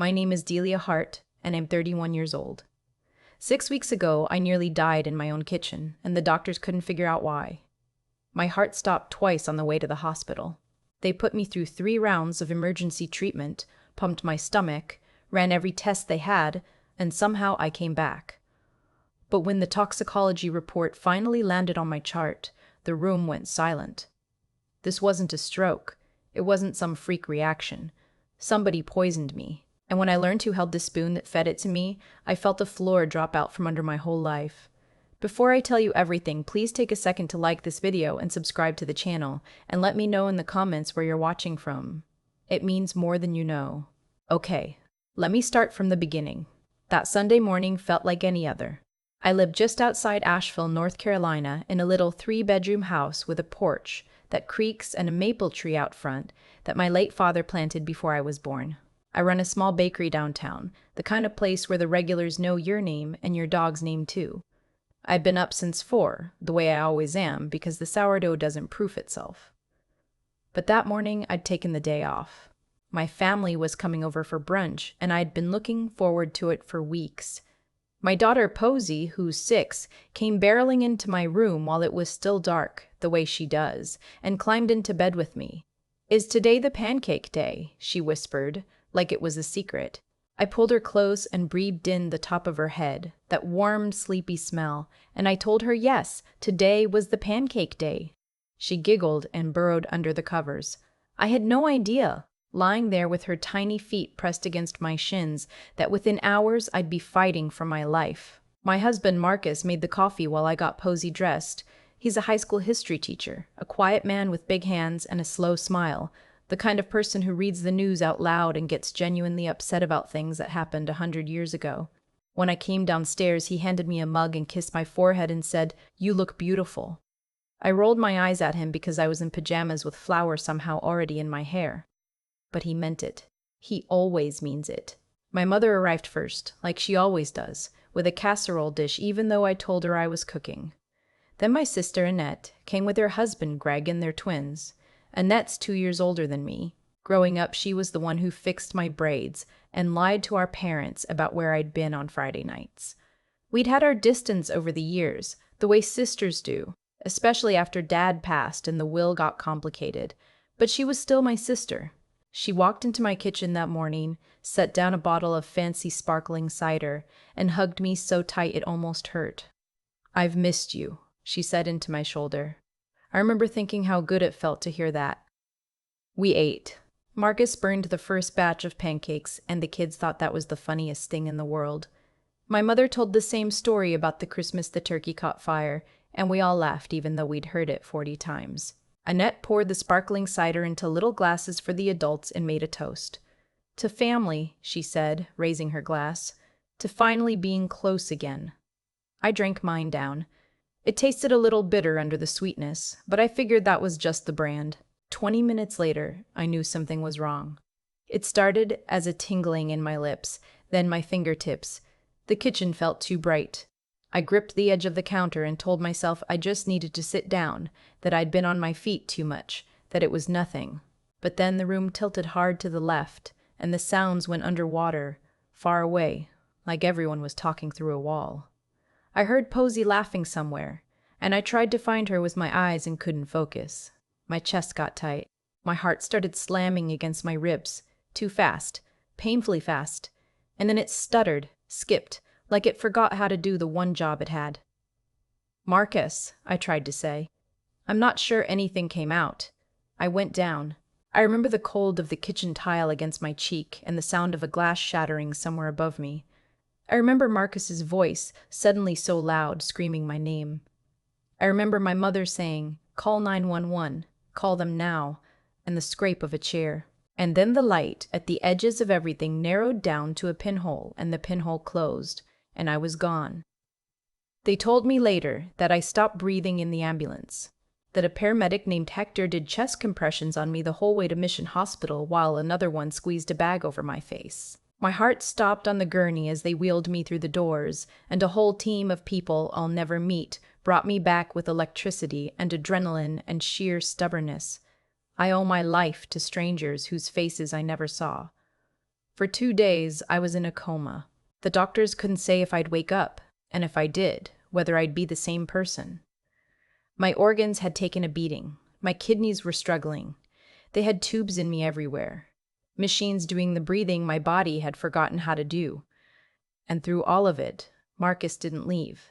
My name is Delia Hart, and I'm 31 years old. 6 weeks ago, I nearly died in my own kitchen, and the doctors couldn't figure out why. My heart stopped twice on the way to the hospital. They put me through 3 rounds of emergency treatment, pumped my stomach, ran every test they had, and somehow I came back. But when the toxicology report finally landed on my chart, the room went silent. This wasn't a stroke. It wasn't some freak reaction. Somebody poisoned me. And when I learned who held the spoon that fed it to me, I felt the floor drop out from under my whole life. Before I tell you everything, please take a second to like this video and subscribe to the channel, and let me know in the comments where you're watching from. It means more than you know. Okay, let me start from the beginning. That Sunday morning felt like any other. I lived just outside Asheville, North Carolina, in a little 3-bedroom house with a porch that creaks and a maple tree out front that my late father planted before I was born. I run a small bakery downtown, the kind of place where the regulars know your name and your dog's name too. I've been up since 4, the way I always am, because the sourdough doesn't proof itself. But that morning, I'd taken the day off. My family was coming over for brunch, and I'd been looking forward to it for weeks. My daughter Posey, who's 6, came barreling into my room while it was still dark, the way she does, and climbed into bed with me. "Is today the pancake day?" she whispered, like it was a secret. I pulled her close and breathed in the top of her head, that warm, sleepy smell, and I told her yes, today was the pancake day. She giggled and burrowed under the covers. I had no idea, lying there with her tiny feet pressed against my shins, that within hours I'd be fighting for my life. My husband Marcus made the coffee while I got Posey dressed. He's a high school history teacher, a quiet man with big hands and a slow smile, the kind of person who reads the news out loud and gets genuinely upset about things that happened 100 years ago. When I came downstairs, he handed me a mug and kissed my forehead and said, "You look beautiful." I rolled my eyes at him because I was in pajamas with flour somehow already in my hair. But he meant it. He always means it. My mother arrived first, like she always does, with a casserole dish even though I told her I was cooking. Then my sister Annette came with her husband Greg and their twins. Annette's 2 years older than me. Growing up, she was the one who fixed my braids and lied to our parents about where I'd been on Friday nights. We'd had our distance over the years, the way sisters do, especially after Dad passed and the will got complicated, but she was still my sister. She walked into my kitchen that morning, set down a bottle of fancy sparkling cider, and hugged me so tight it almost hurt. "I've missed you," she said into my shoulder. I remember thinking how good it felt to hear that. We ate. Marcus burned the first batch of pancakes, and the kids thought that was the funniest thing in the world. My mother told the same story about the Christmas the turkey caught fire, and we all laughed even though we'd heard it 40 times. Annette poured the sparkling cider into little glasses for the adults and made a toast. "To family," she said, raising her glass. "To finally being close again." I drank mine down. It tasted a little bitter under the sweetness, but I figured that was just the brand. 20 minutes later, I knew something was wrong. It started as a tingling in my lips, then my fingertips. The kitchen felt too bright. I gripped the edge of the counter and told myself I just needed to sit down, that I'd been on my feet too much, that it was nothing. But then the room tilted hard to the left, and the sounds went underwater, far away, like everyone was talking through a wall. I heard Posey laughing somewhere, and I tried to find her with my eyes and couldn't focus. My chest got tight. My heart started slamming against my ribs, too fast, painfully fast, and then it stuttered, skipped, like it forgot how to do the one job it had. "Marcus," I tried to say. I'm not sure anything came out. I went down. I remember the cold of the kitchen tile against my cheek and the sound of a glass shattering somewhere above me. I remember Marcus's voice, suddenly so loud, screaming my name. I remember my mother saying, "Call 911, call them now," and the scrape of a chair. And then the light at the edges of everything narrowed down to a pinhole, and the pinhole closed, and I was gone. They told me later that I stopped breathing in the ambulance, that a paramedic named Hector did chest compressions on me the whole way to Mission Hospital while another one squeezed a bag over my face. My heart stopped on the gurney as they wheeled me through the doors, and a whole team of people I'll never meet brought me back with electricity and adrenaline and sheer stubbornness. I owe my life to strangers whose faces I never saw. For 2 days, I was in a coma. The doctors couldn't say if I'd wake up, and if I did, whether I'd be the same person. My organs had taken a beating. My kidneys were struggling. They had tubes in me everywhere. Machines doing the breathing my body had forgotten how to do. And through all of it, Marcus didn't leave.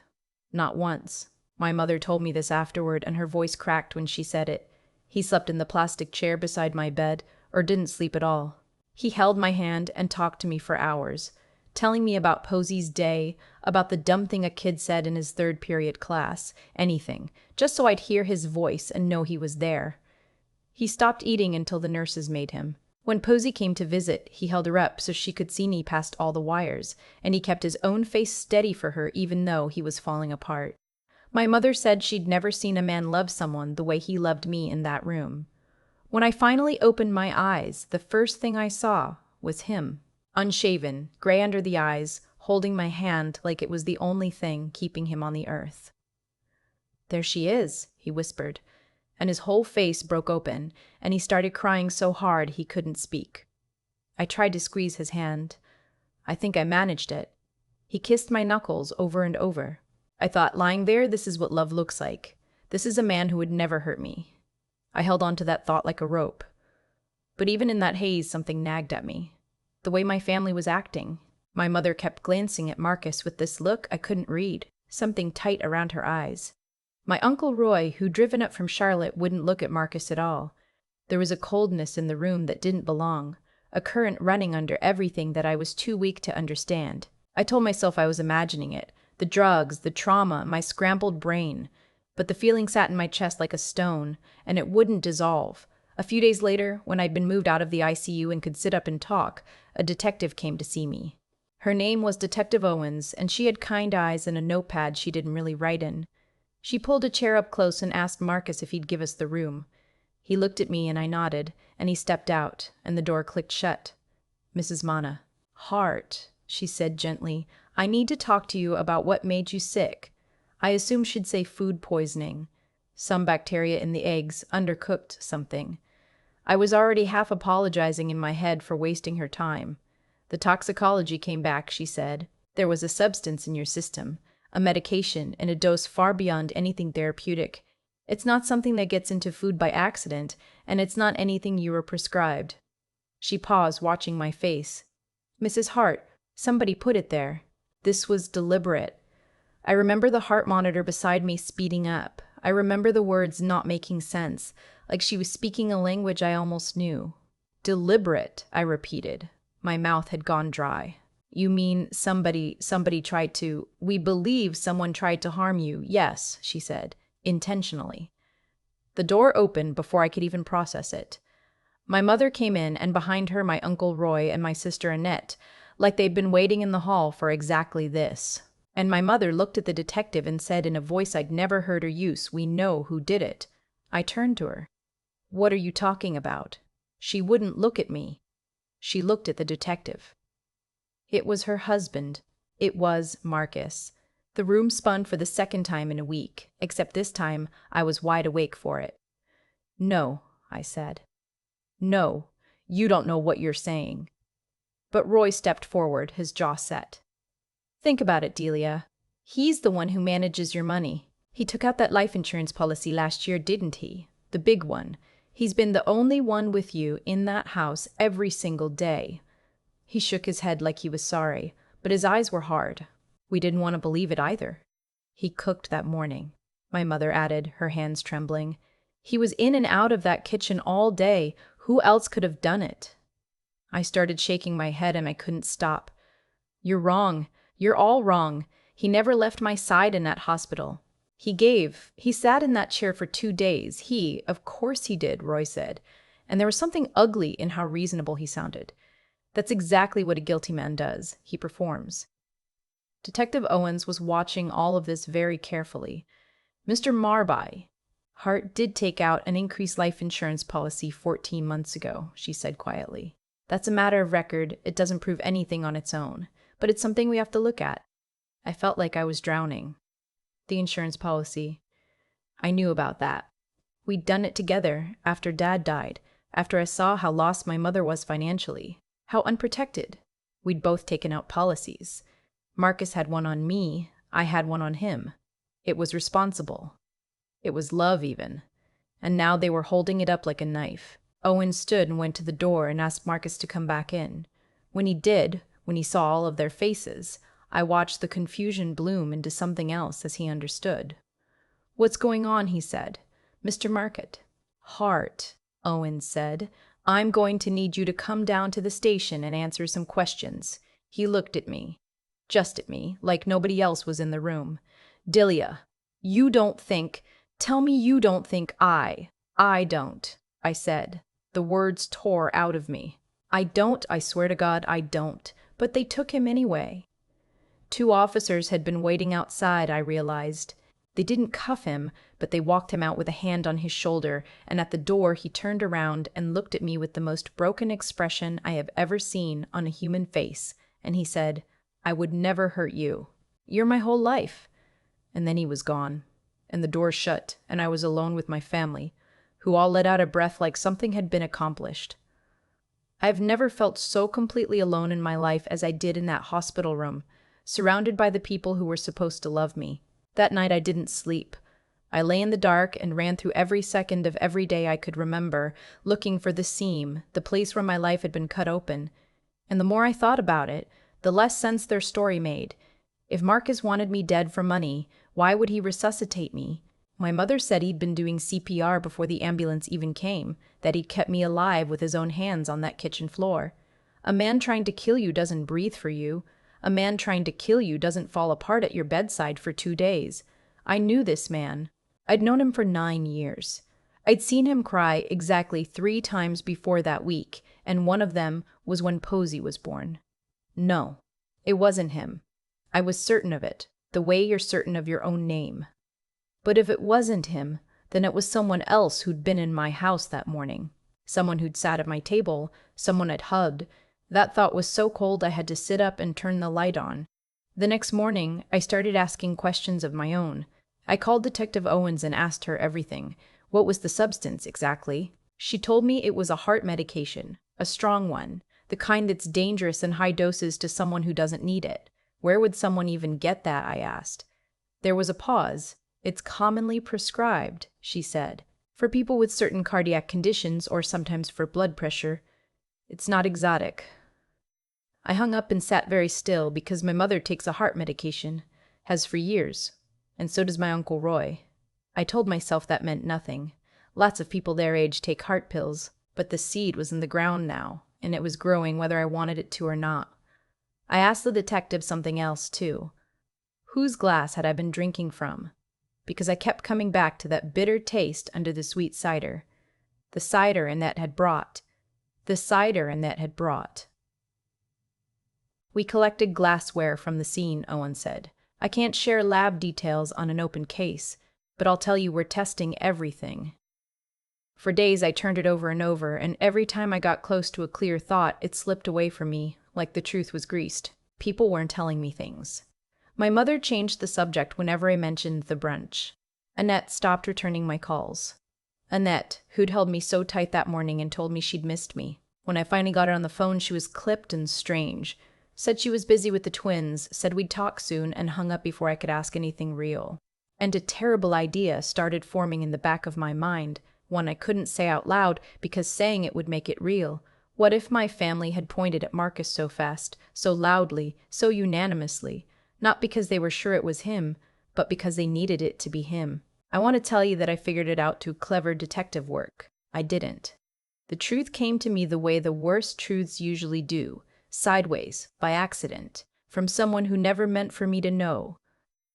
Not once. My mother told me this afterward, and her voice cracked when she said it. He slept in the plastic chair beside my bed, or didn't sleep at all. He held my hand and talked to me for hours, telling me about Posey's day, about the dumb thing a kid said in his third period class, anything, just so I'd hear his voice and know he was there. He stopped eating until the nurses made him. When Posey came to visit, he held her up so she could see me past all the wires, and he kept his own face steady for her even though he was falling apart. My mother said she'd never seen a man love someone the way he loved me in that room. When I finally opened my eyes, the first thing I saw was him. Unshaven, gray under the eyes, holding my hand like it was the only thing keeping him on the earth. "There she is," he whispered, and his whole face broke open, and he started crying so hard he couldn't speak. I tried to squeeze his hand. I think I managed it. He kissed my knuckles over and over. I thought, lying there, this is what love looks like. This is a man who would never hurt me. I held on to that thought like a rope. But even in that haze, something nagged at me. The way my family was acting. My mother kept glancing at Marcus with this look I couldn't read, something tight around her eyes. My Uncle Roy, who'd driven up from Charlotte, wouldn't look at Marcus at all. There was a coldness in the room that didn't belong, a current running under everything that I was too weak to understand. I told myself I was imagining it, the drugs, the trauma, my scrambled brain. But the feeling sat in my chest like a stone, and it wouldn't dissolve. A few days later, when I'd been moved out of the ICU and could sit up and talk, a detective came to see me. Her name was Detective Owens, and she had kind eyes and a notepad she didn't really write in. She pulled a chair up close and asked Marcus if he'd give us the room. He looked at me and I nodded, and he stepped out, and the door clicked shut. "Mrs. Mana." "Hart," she said gently, "I need to talk to you about what made you sick." I assumed she'd say food poisoning. Some bacteria in the eggs, undercooked something. I was already half apologizing in my head for wasting her time. "The toxicology came back," she said. "There was a substance in your system, a medication, in a dose far beyond anything therapeutic. It's not something that gets into food by accident, and it's not anything you were prescribed." She paused, watching my face. "Mrs. Hart, somebody put it there. This was deliberate." I remember the heart monitor beside me speeding up. I remember the words not making sense, like she was speaking a language I almost knew. "Deliberate," I repeated. My mouth had gone dry. "You mean somebody tried to—" "We believe someone tried to harm you, yes," she said, "intentionally." The door opened before I could even process it. My mother came in, and behind her my Uncle Roy and my sister Annette, like they'd been waiting in the hall for exactly this. And my mother looked at the detective and said in a voice I'd never heard her use, "We know who did it." I turned to her. "What are you talking about?" She wouldn't look at me. She looked at the detective. It was her husband. It was Marcus. The room spun for the second time in a week, except this time I was wide awake for it. "No," I said. "No, you don't know what you're saying." But Roy stepped forward, his jaw set. "Think about it, Delia. He's the one who manages your money. He took out that life insurance policy last year, didn't he? The big one. He's been the only one with you in that house every single day." He shook his head like he was sorry, but his eyes were hard. "We didn't want to believe it either." "He cooked that morning," my mother added, her hands trembling. "He was in and out of that kitchen all day. Who else could have done it?" I started shaking my head and I couldn't stop. "You're wrong. You're all wrong. He never left my side in that hospital. He sat in that chair for 2 days. Of course he did," Roy said. And there was something ugly in how reasonable he sounded. "That's exactly what a guilty man does. He performs." Detective Owens was watching all of this very carefully. "Mr. Marby, Hart did take out an increased life insurance policy 14 months ago," she said quietly. "That's a matter of record. It doesn't prove anything on its own, but it's something we have to look at." I felt like I was drowning. The insurance policy. I knew about that. We'd done it together after Dad died, after I saw how lost my mother was financially. How unprotected. We'd both taken out policies. Marcus had one on me, I had one on him. It was responsible. It was love, even. And now they were holding it up like a knife. Owen stood and went to the door and asked Marcus to come back in. When he did, when he saw all of their faces, I watched the confusion bloom into something else as he understood. "What's going on?" he said. "Mr. Market." "Hart," Owen said. "I'm going to need you to come down to the station and answer some questions." He looked at me. Just at me, like nobody else was in the room. "Delia, you don't think— tell me you don't think I don't," I said. The words tore out of me. I don't, I swear to God, I don't. But they took him anyway. 2 officers had been waiting outside, I realized. They didn't cuff him, but they walked him out with a hand on his shoulder, and at the door he turned around and looked at me with the most broken expression I have ever seen on a human face, and he said, "I would never hurt you. You're my whole life." And then he was gone, and the door shut, and I was alone with my family, who all let out a breath like something had been accomplished. I've never felt so completely alone in my life as I did in that hospital room, surrounded by the people who were supposed to love me. That night I didn't sleep. I lay in the dark and ran through every second of every day I could remember, looking for the seam, the place where my life had been cut open. And the more I thought about it, the less sense their story made. If Marcus wanted me dead for money, why would he resuscitate me? My mother said he'd been doing CPR before the ambulance even came, that he'd kept me alive with his own hands on that kitchen floor. A man trying to kill you doesn't breathe for you. A man trying to kill you doesn't fall apart at your bedside for 2 days. I knew this man. I'd known him for 9 years. I'd seen him cry exactly 3 times before that week, and one of them was when Posey was born. No, it wasn't him. I was certain of it, the way you're certain of your own name. But if it wasn't him, then it was someone else who'd been in my house that morning. Someone who'd sat at my table, someone I'd hugged. That thought was so cold I had to sit up and turn the light on. The next morning, I started asking questions of my own. I called Detective Owens and asked her everything. What was the substance, exactly? She told me it was a heart medication, a strong one, the kind that's dangerous in high doses to someone who doesn't need it. Where would someone even get that, I asked. There was a pause. "It's commonly prescribed," she said, "for people with certain cardiac conditions or sometimes for blood pressure. It's not exotic." I hung up and sat very still because my mother takes a heart medication, has for years, and so does my Uncle Roy. I told myself that meant nothing. Lots of people their age take heart pills, but the seed was in the ground now, and it was growing whether I wanted it to or not. I asked the detective something else, too. Whose glass had I been drinking from? Because I kept coming back to that bitter taste under the sweet cider. The cider Annette had brought. The cider Annette had brought. "We collected glassware from the scene," Owen said. "I can't share lab details on an open case, but I'll tell you we're testing everything." For days I turned it over and over, and every time I got close to a clear thought, it slipped away from me, like the truth was greased. People weren't telling me things. My mother changed the subject whenever I mentioned the brunch. Annette stopped returning my calls. Annette, who'd held me so tight that morning and told me she'd missed me. When I finally got her on the phone, she was clipped and strange. Said she was busy with the twins, said we'd talk soon, and hung up before I could ask anything real. And a terrible idea started forming in the back of my mind, one I couldn't say out loud because saying it would make it real. What if my family had pointed at Marcus so fast, so loudly, so unanimously? Not because they were sure it was him, but because they needed it to be him. I want to tell you that I figured it out through clever detective work. I didn't. The truth came to me the way the worst truths usually do, sideways, by accident, from someone who never meant for me to know.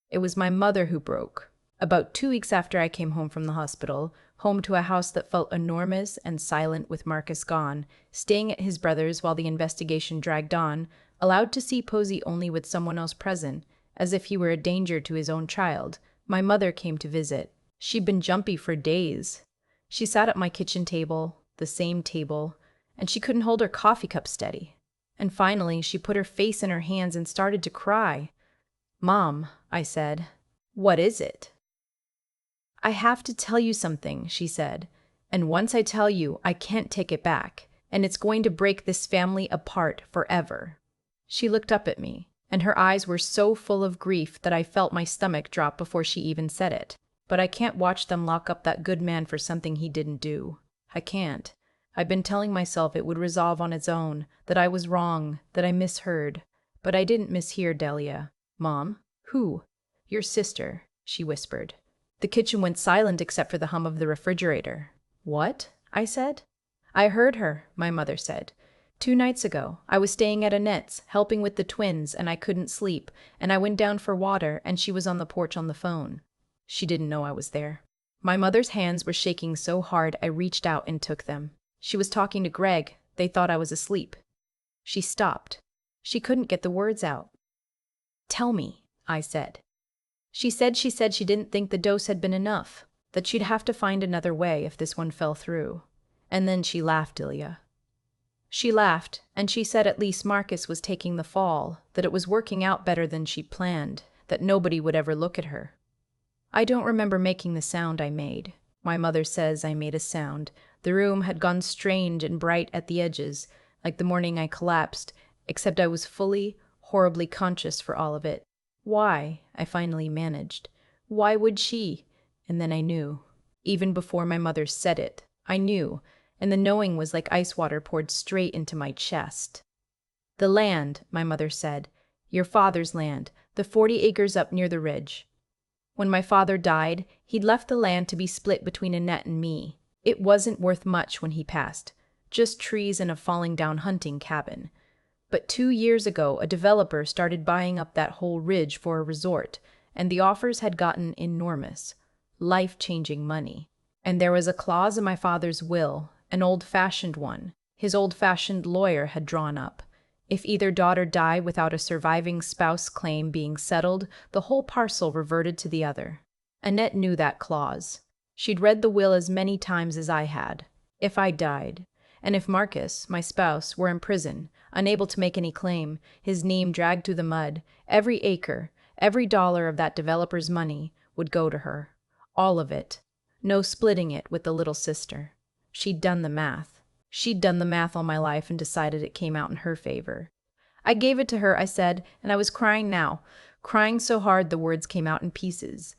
It was my mother who broke. About 2 weeks after I came home from the hospital, home to a house that felt enormous and silent with Marcus gone, staying at his brother's while the investigation dragged on, allowed to see Posey only with someone else present, as if he were a danger to his own child, my mother came to visit. She'd been jumpy for days. She sat at my kitchen table, the same table, and she couldn't hold her coffee cup steady. And finally, she put her face in her hands and started to cry. "Mom," I said, "what is it?" "I have to tell you something," she said. "And once I tell you, I can't take it back. and it's going to break this family apart forever." She looked up at me, and her eyes were so full of grief that I felt my stomach drop before she even said it. But I can't watch them lock up that good man for something he didn't do. I can't. I've been telling myself it would resolve on its own, that I was wrong, that I misheard. But I didn't mishear, Delia. "Mom? Who?" "Your sister," she whispered. The kitchen went silent except for the hum of the refrigerator. "What?" I said. "I heard her," my mother said. "2 nights ago, I was staying at Annette's, helping with the twins, and I couldn't sleep, and I went down for water, and she was on the porch on the phone. She didn't know I was there." My mother's hands were shaking so hard I reached out and took them. "She was talking to Greg. They thought I was asleep." She stopped. She couldn't get the words out. "Tell me," I said. She said she didn't think the dose had been enough, that she'd have to find another way if this one fell through. And then she laughed, Ilya. She laughed, and she said at least Marcus was taking the fall, that it was working out better than she'd planned, that nobody would ever look at her. I don't remember making the sound I made. My mother says I made a sound. The room had gone strange and bright at the edges, like the morning I collapsed, except I was fully, horribly conscious for all of it. "Why?" I finally managed. "Why would she?" And then I knew. Even before my mother said it, I knew, and the knowing was like ice water poured straight into my chest. "The land," my mother said. "Your father's land, the 40 acres up near the ridge. When my father died, he'd left the land to be split between Annette and me. It wasn't worth much when he passed, just trees and a falling down hunting cabin. But 2 years ago, a developer started buying up that whole ridge for a resort, and the offers had gotten enormous, life-changing money. And there was a clause in my father's will, an old-fashioned one, his old-fashioned lawyer had drawn up. If either daughter died without a surviving spouse claim being settled, the whole parcel reverted to the other. Annette knew that clause. She'd read the will as many times as I had. If I died, and if Marcus, my spouse, were in prison, unable to make any claim, his name dragged through the mud, every acre, every dollar of that developer's money would go to her. All of it. No splitting it with the little sister. She'd done the math. She'd done the math all my life and decided it came out in her favor. I gave it to her, I said, and I was crying now, crying so hard the words came out in pieces.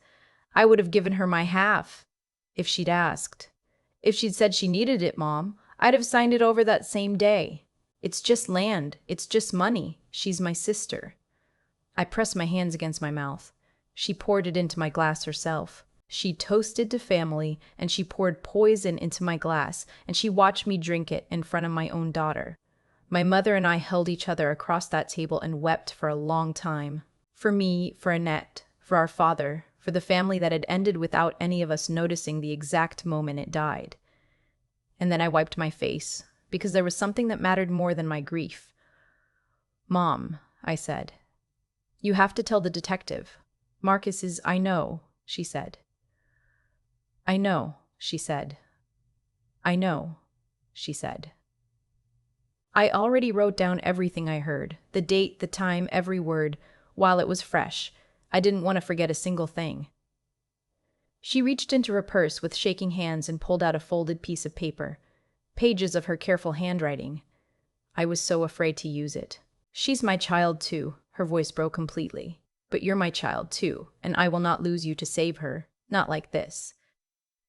I would have given her my half, if she'd asked. If she'd said she needed it, Mom, I'd have signed it over that same day. It's just land. It's just money. She's my sister. I pressed my hands against my mouth. She poured it into my glass herself. She toasted to family, and she poured poison into my glass, and she watched me drink it in front of my own daughter. My mother and I held each other across that table and wept for a long time. For me, for Annette, for our father, for the family that had ended without any of us noticing the exact moment it died. And then I wiped my face, because there was something that mattered more than my grief. "Mom," I said, "you have to tell the detective. Marcus is, I know," she said. "I know," she said. "I know," she said. I already wrote down everything I heard, the date, the time, every word, while it was fresh. I didn't want to forget a single thing. She reached into her purse with shaking hands and pulled out a folded piece of paper, pages of her careful handwriting. I was so afraid to use it. "She's my child too," her voice broke completely. "But you're my child too, and I will not lose you to save her, not like this."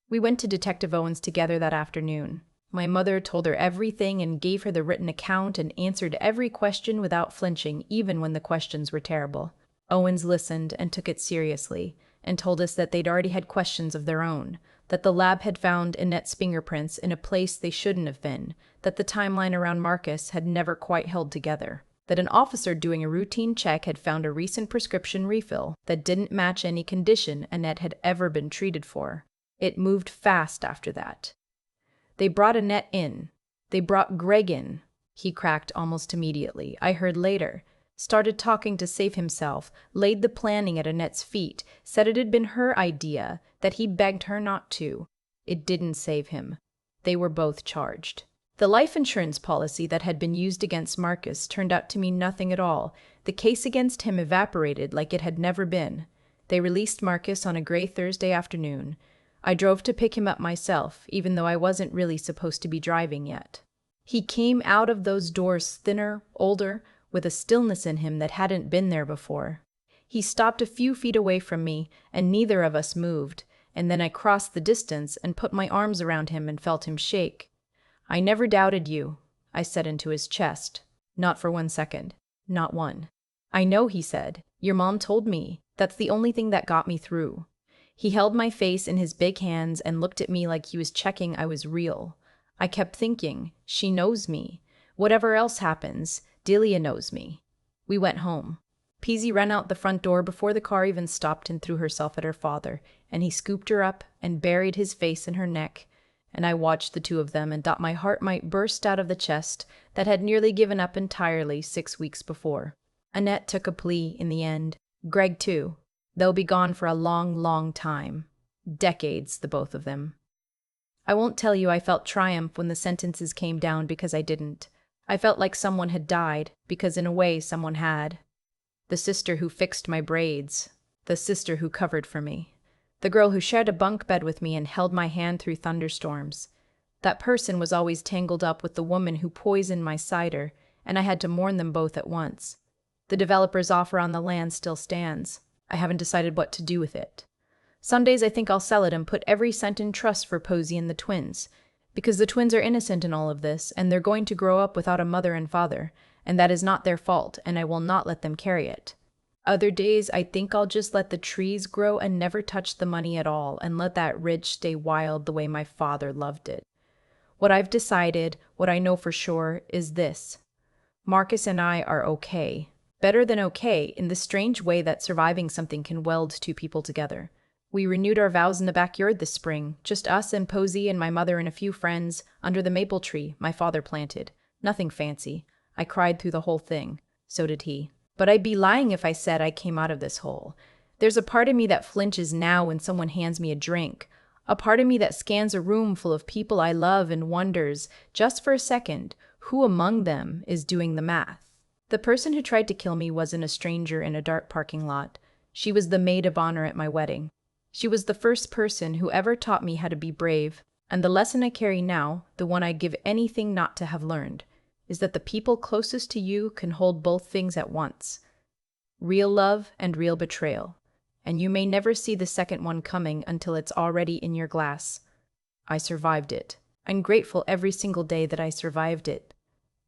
We went to Detective Owens together that afternoon. My mother told her everything and gave her the written account and answered every question without flinching, even when the questions were terrible. Owens listened and took it seriously, and told us that they'd already had questions of their own, that the lab had found Annette's fingerprints in a place they shouldn't have been, that the timeline around Marcus had never quite held together, that an officer doing a routine check had found a recent prescription refill that didn't match any condition Annette had ever been treated for. It moved fast after that. They brought Annette in. They brought Greg in. He cracked almost immediately, I heard later. Started talking to save himself, laid the planning at Annette's feet, said it had been her idea, that he begged her not to. It didn't save him. They were both charged. The life insurance policy that had been used against Marcus turned out to mean nothing at all. The case against him evaporated like it had never been. They released Marcus on a gray Thursday afternoon. I drove to pick him up myself, even though I wasn't really supposed to be driving yet. He came out of those doors thinner, older, with a stillness in him that hadn't been there before. He stopped a few feet away from me, and neither of us moved, and then I crossed the distance and put my arms around him and felt him shake. "I never doubted you," I said into his chest. Not for 1 second. Not one. "I know," he said. "Your mom told me. That's the only thing that got me through." He held my face in his big hands and looked at me like he was checking I was real. I kept thinking, she knows me. Whatever else happens, Delia knows me. We went home. Peasy ran out the front door before the car even stopped and threw herself at her father, and he scooped her up and buried his face in her neck, and I watched the two of them and thought my heart might burst out of the chest that had nearly given up entirely 6 weeks before. Annette took a plea in the end. Greg too. They'll be gone for a long, long time. Decades, the both of them. I won't tell you I felt triumph when the sentences came down, because I didn't. I felt like someone had died, because in a way someone had. The sister who fixed my braids. The sister who covered for me. The girl who shared a bunk bed with me and held my hand through thunderstorms. That person was always tangled up with the woman who poisoned my cider, and I had to mourn them both at once. The developer's offer on the land still stands. I haven't decided what to do with it. Some days I think I'll sell it and put every cent in trust for Posey and the twins, because the twins are innocent in all of this, and they're going to grow up without a mother and father, and that is not their fault, and I will not let them carry it. Other days I think I'll just let the trees grow and never touch the money at all, and let that ridge stay wild the way my father loved it. What I've decided, what I know for sure, is this. Marcus and I are okay. Better than okay, in the strange way that surviving something can weld two people together. We renewed our vows in the backyard this spring, just us and Posey and my mother and a few friends, under the maple tree my father planted. Nothing fancy. I cried through the whole thing. So did he. But I'd be lying if I said I came out of this hole. There's a part of me that flinches now when someone hands me a drink. A part of me that scans a room full of people I love and wonders, just for a second, who among them is doing the math. The person who tried to kill me wasn't a stranger in a dark parking lot. She was the maid of honor at my wedding. She was the first person who ever taught me how to be brave, and the lesson I carry now, the one I'd give anything not to have learned, is that the people closest to you can hold both things at once. Real love and real betrayal. And you may never see the second one coming until it's already in your glass. I survived it. I'm grateful every single day that I survived it.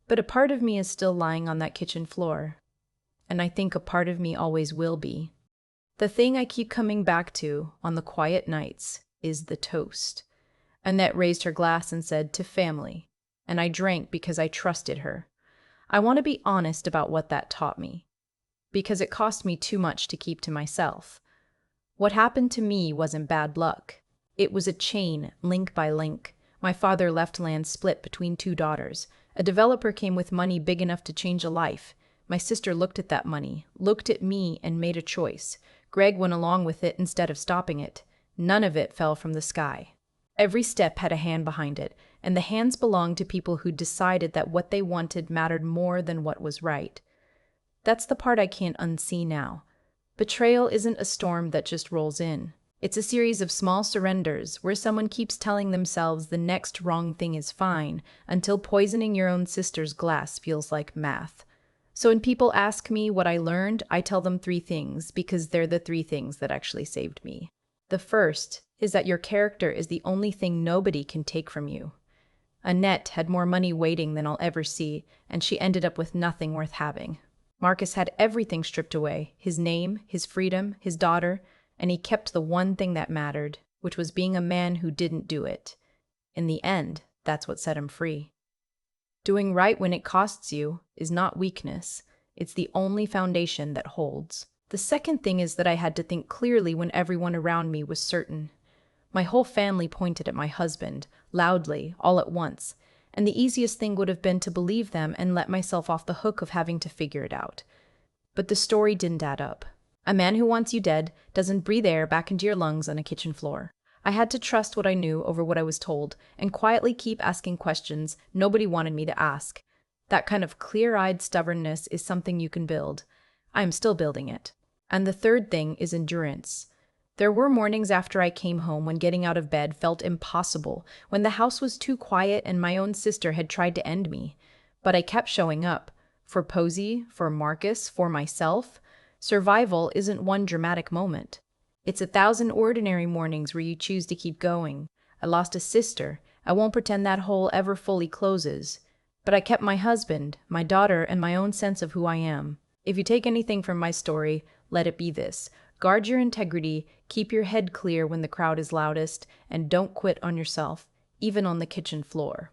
But a part of me is still lying on that kitchen floor. And I think a part of me always will be. The thing I keep coming back to on the quiet nights is the toast. Annette raised her glass and said, "To family." And I drank because I trusted her. I want to be honest about what that taught me. Because it cost me too much to keep to myself. What happened to me wasn't bad luck. It was a chain, link by link. My father left land split between two daughters. A developer came with money big enough to change a life. My sister looked at that money, looked at me, and made a choice. Greg went along with it instead of stopping it. None of it fell from the sky. Every step had a hand behind it, and the hands belonged to people who decided that what they wanted mattered more than what was right. That's the part I can't unsee now. Betrayal isn't a storm that just rolls in. It's a series of small surrenders where someone keeps telling themselves the next wrong thing is fine until poisoning your own sister's glass feels like math. So when people ask me what I learned, I tell them 3 things because they're the 3 things that actually saved me. The first is that your character is the only thing nobody can take from you. Annette had more money waiting than I'll ever see, and she ended up with nothing worth having. Marcus had everything stripped away, his name, his freedom, his daughter, and he kept the one thing that mattered, which was being a man who didn't do it. In the end, that's what set him free. Doing right when it costs you is not weakness. It's the only foundation that holds. The second thing is that I had to think clearly when everyone around me was certain. My whole family pointed at my husband, loudly, all at once, and the easiest thing would have been to believe them and let myself off the hook of having to figure it out. But the story didn't add up. A man who wants you dead doesn't breathe air back into your lungs on a kitchen floor. I had to trust what I knew over what I was told and quietly keep asking questions nobody wanted me to ask. That kind of clear-eyed stubbornness is something you can build. I am still building it. And the third thing is endurance. There were mornings after I came home when getting out of bed felt impossible, when the house was too quiet and my own sister had tried to end me. But I kept showing up. For Posey, for Marcus, for myself. Survival isn't one dramatic moment. It's 1,000 ordinary mornings where you choose to keep going. I lost a sister. I won't pretend that hole ever fully closes. But I kept my husband, my daughter, and my own sense of who I am. If you take anything from my story, let it be this. Guard your integrity, keep your head clear when the crowd is loudest, and don't quit on yourself, even on the kitchen floor.